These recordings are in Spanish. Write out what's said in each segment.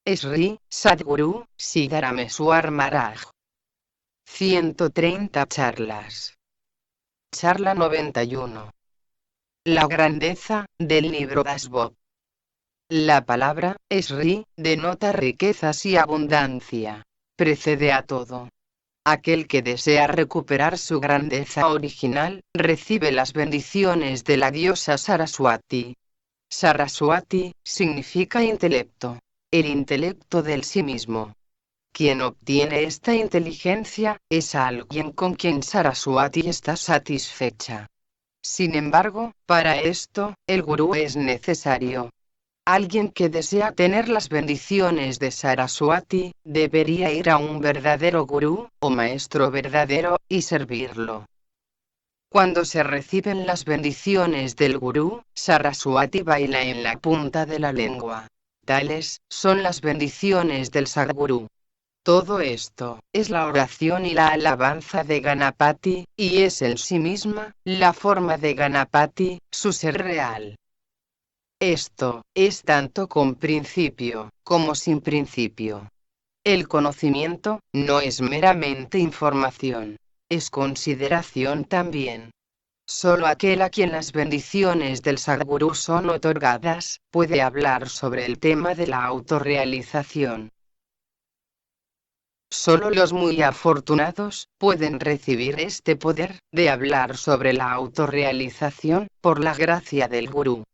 Sri Sadguru Siddharameswar Maharaj. 130 charlas. Charla 91. La grandeza del libro Dasbod. La palabra Sri denota riquezas y abundancia. Precede a todo. Aquel que desea recuperar su grandeza original, recibe las bendiciones de la diosa Saraswati. Saraswati significa intelecto. El intelecto del sí mismo. Quien obtiene esta inteligencia, es alguien con quien Saraswati está satisfecha. Sin embargo, para esto, el gurú es necesario. Alguien que desea tener las bendiciones de Saraswati, debería ir a un verdadero gurú, o maestro verdadero, y servirlo. Cuando se reciben las bendiciones del gurú, Saraswati baila en la punta de la lengua. Tales son las bendiciones del Sadgurú. Todo esto es la oración y la alabanza de Ganapati, y es en sí misma la forma de Ganapati, su ser real. Esto es tanto con principio como sin principio. El conocimiento no es meramente información, es consideración también. Solo aquel a quien las bendiciones del Sadgurú son otorgadas, puede hablar sobre el tema de la autorrealización. Solo los muy afortunados pueden recibir este poder de hablar sobre la autorrealización, por la gracia del gurú.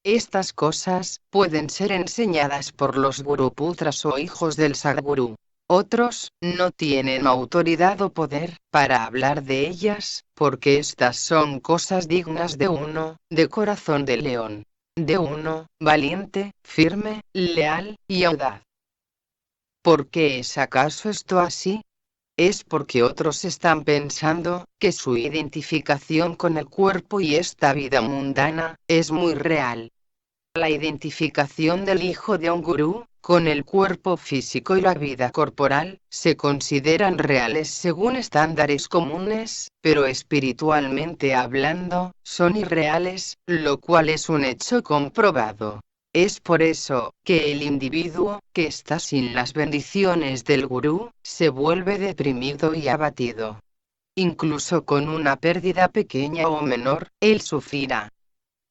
Estas cosas pueden ser enseñadas por los guruputras o hijos del Sadgurú. Otros no tienen autoridad o poder para hablar de ellas, porque estas son cosas dignas de uno, de corazón de león. De uno, valiente, firme, leal y audaz. ¿Por qué es acaso esto así? Es porque otros están pensando que su identificación con el cuerpo y esta vida mundana es muy real. La identificación del hijo de un gurú con el cuerpo físico y la vida corporal se consideran reales según estándares comunes, pero espiritualmente hablando, son irreales, lo cual es un hecho comprobado. Es por eso que el individuo que está sin las bendiciones del gurú se vuelve deprimido y abatido. Incluso con una pérdida pequeña o menor, él sufrirá.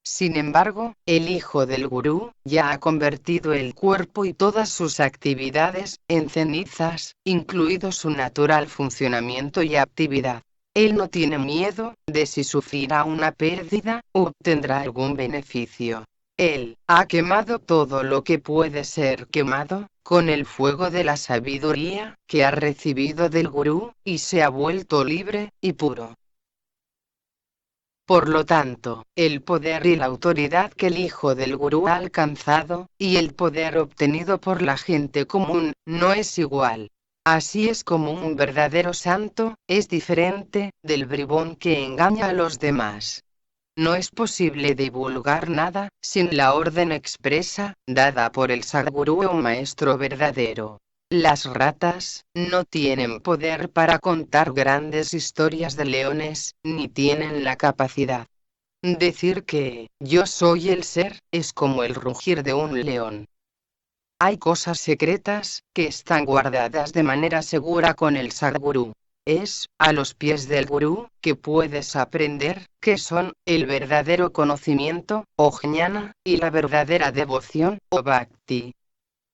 Sin embargo, el hijo del gurú ya ha convertido el cuerpo y todas sus actividades en cenizas, incluido su natural funcionamiento y actividad. Él no tiene miedo de si sufrirá una pérdida o obtendrá algún beneficio. Él ha quemado todo lo que puede ser quemado con el fuego de la sabiduría que ha recibido del gurú, y se ha vuelto libre y puro. Por lo tanto, el poder y la autoridad que el hijo del gurú ha alcanzado, y el poder obtenido por la gente común, no es igual. Así es como un verdadero santo es diferente del bribón que engaña a los demás. No es posible divulgar nada sin la orden expresa dada por el Sadgurú o maestro verdadero. Las ratas no tienen poder para contar grandes historias de leones, ni tienen la capacidad. Decir que yo soy el ser es como el rugir de un león. Hay cosas secretas que están guardadas de manera segura con el Sadgurú. Es a los pies del gurú que puedes aprender qué son el verdadero conocimiento, o jnana, y la verdadera devoción, o bhakti.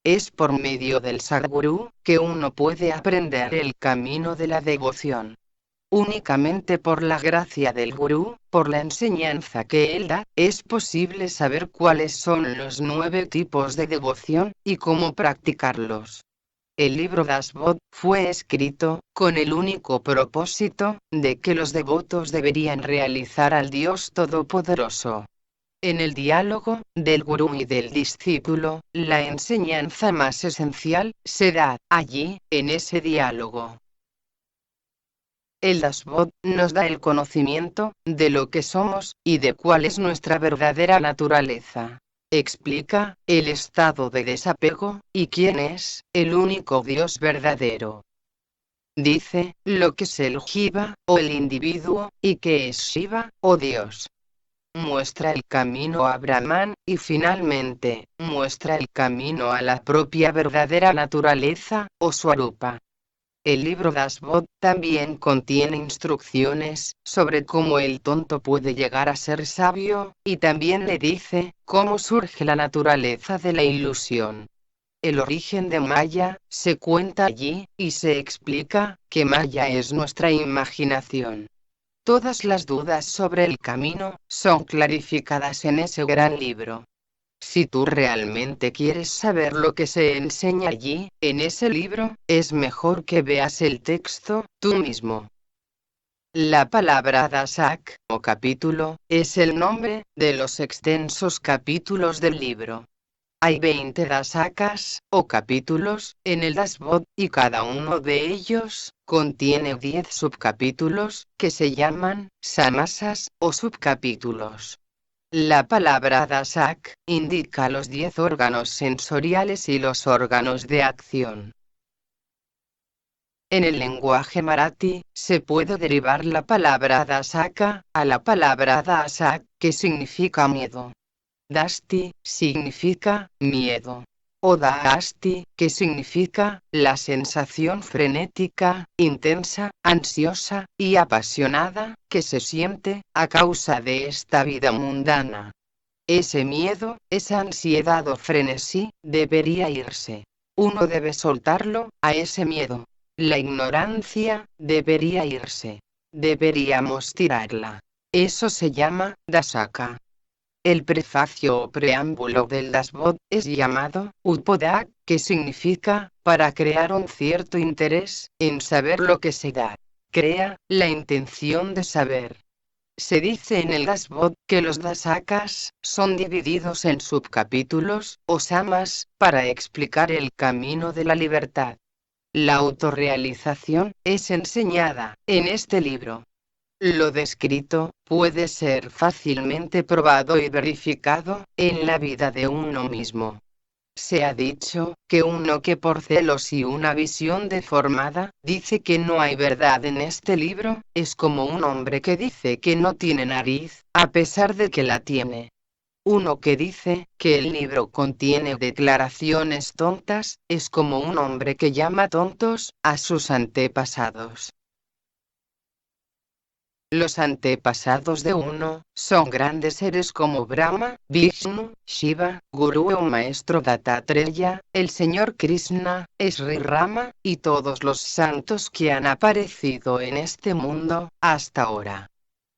Es por medio del Sadgurú que uno puede aprender el camino de la devoción. Únicamente por la gracia del gurú, por la enseñanza que él da, es posible saber cuáles son los 9 tipos de devoción, y cómo practicarlos. El libro Dasbod fue escrito con el único propósito de que los devotos deberían realizar al Dios Todopoderoso. En el diálogo del gurú y del discípulo, la enseñanza más esencial se da allí, en ese diálogo. El Dasbod nos da el conocimiento de lo que somos y de cuál es nuestra verdadera naturaleza. Explica el estado de desapego y quién es el único Dios verdadero. Dice lo que es el Jiva o el individuo y qué es Shiva o Dios. muestra el camino a Brahman, y finalmente, muestra el camino a la propia verdadera naturaleza, o Swarupa. El libro Dasbod también contiene instrucciones sobre cómo el tonto puede llegar a ser sabio, y también le dice cómo surge la naturaleza de la ilusión. El origen de Maya se cuenta allí, y se explica que Maya es nuestra imaginación. Todas las dudas sobre el camino son clarificadas en ese gran libro. Si tú realmente quieres saber lo que se enseña allí, en ese libro, es mejor que veas el texto tú mismo. La palabra dasak, o capítulo, es el nombre de los extensos capítulos del libro. Hay 20 dasakas, o capítulos, en el Dasbod, y cada uno de ellos contiene 10 subcapítulos, que se llaman samasas, o subcapítulos. La palabra dasak indica los 10 órganos sensoriales y los órganos de acción. En el lenguaje marathi, se puede derivar la palabra dasaka a la palabra dasak, que significa miedo. Dasti significa miedo. O daasti, que significa la sensación frenética, intensa, ansiosa y apasionada que se siente a causa de esta vida mundana. Ese miedo, esa ansiedad o frenesí, debería irse. Uno debe soltarlo a ese miedo. La ignorancia debería irse. Deberíamos tirarla. Eso se llama dasaka. El prefacio o preámbulo del Dasbod es llamado Upodak, que significa para crear un cierto interés en saber lo que se da. Crea la intención de saber. Se dice en el Dasbod que los dasakas son divididos en subcapítulos o samas para explicar el camino de la libertad. La autorrealización es enseñada en este libro. Lo descrito puede ser fácilmente probado y verificado en la vida de uno mismo. Se ha dicho que uno que por celos y una visión deformada dice que no hay verdad en este libro, es como un hombre que dice que no tiene nariz, a pesar de que la tiene. Uno que dice que el libro contiene declaraciones tontas, es como un hombre que llama tontos a sus antepasados. Los antepasados de uno son grandes seres como Brahma, Vishnu, Shiva, Guru o Maestro Dattatreya, el Señor Krishna, Sri Rama, y todos los santos que han aparecido en este mundo hasta ahora.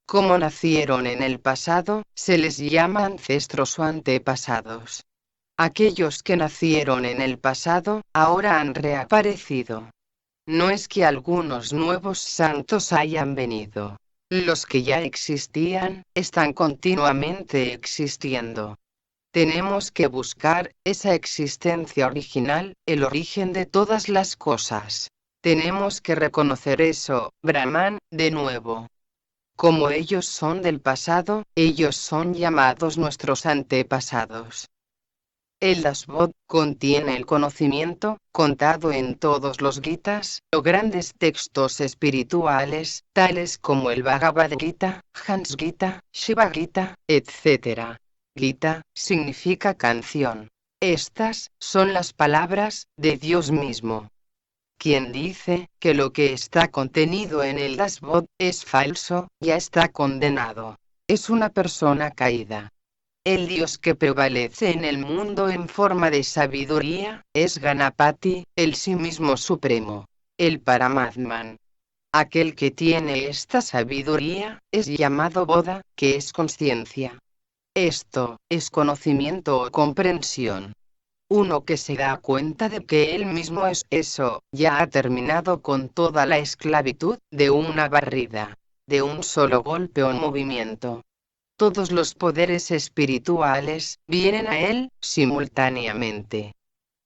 Como nacieron en el pasado, se les llama ancestros o antepasados. Aquellos que nacieron en el pasado, ahora han reaparecido. No es que algunos nuevos santos hayan venido. Los que ya existían, están continuamente existiendo. Tenemos que buscar esa existencia original, el origen de todas las cosas. Tenemos que reconocer eso, Brahman, de nuevo. Como ellos son del pasado, ellos son llamados nuestros antepasados. El Dasbod contiene el conocimiento, contado en todos los Gitas, o grandes textos espirituales, tales como el Bhagavad Gita, Hans Gita, Shiva Gita, etc. Gita significa canción. Estas son las palabras de Dios mismo. Quien dice que lo que está contenido en el Dasbod es falso, ya está condenado. Es una persona caída. El Dios que prevalece en el mundo en forma de sabiduría, es Ganapati, el sí mismo supremo. El Paramatman. Aquel que tiene esta sabiduría, es llamado Bodha, que es conciencia. Esto, es conocimiento o comprensión. Uno que se da cuenta de que él mismo es eso, ya ha terminado con toda la esclavitud, de una barrida. De un solo golpe o movimiento. Todos los poderes espirituales vienen a él simultáneamente.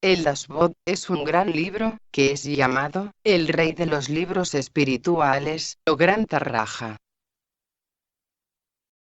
El Dasbod es un gran libro, que es llamado el rey de los libros espirituales, o Granta Raja.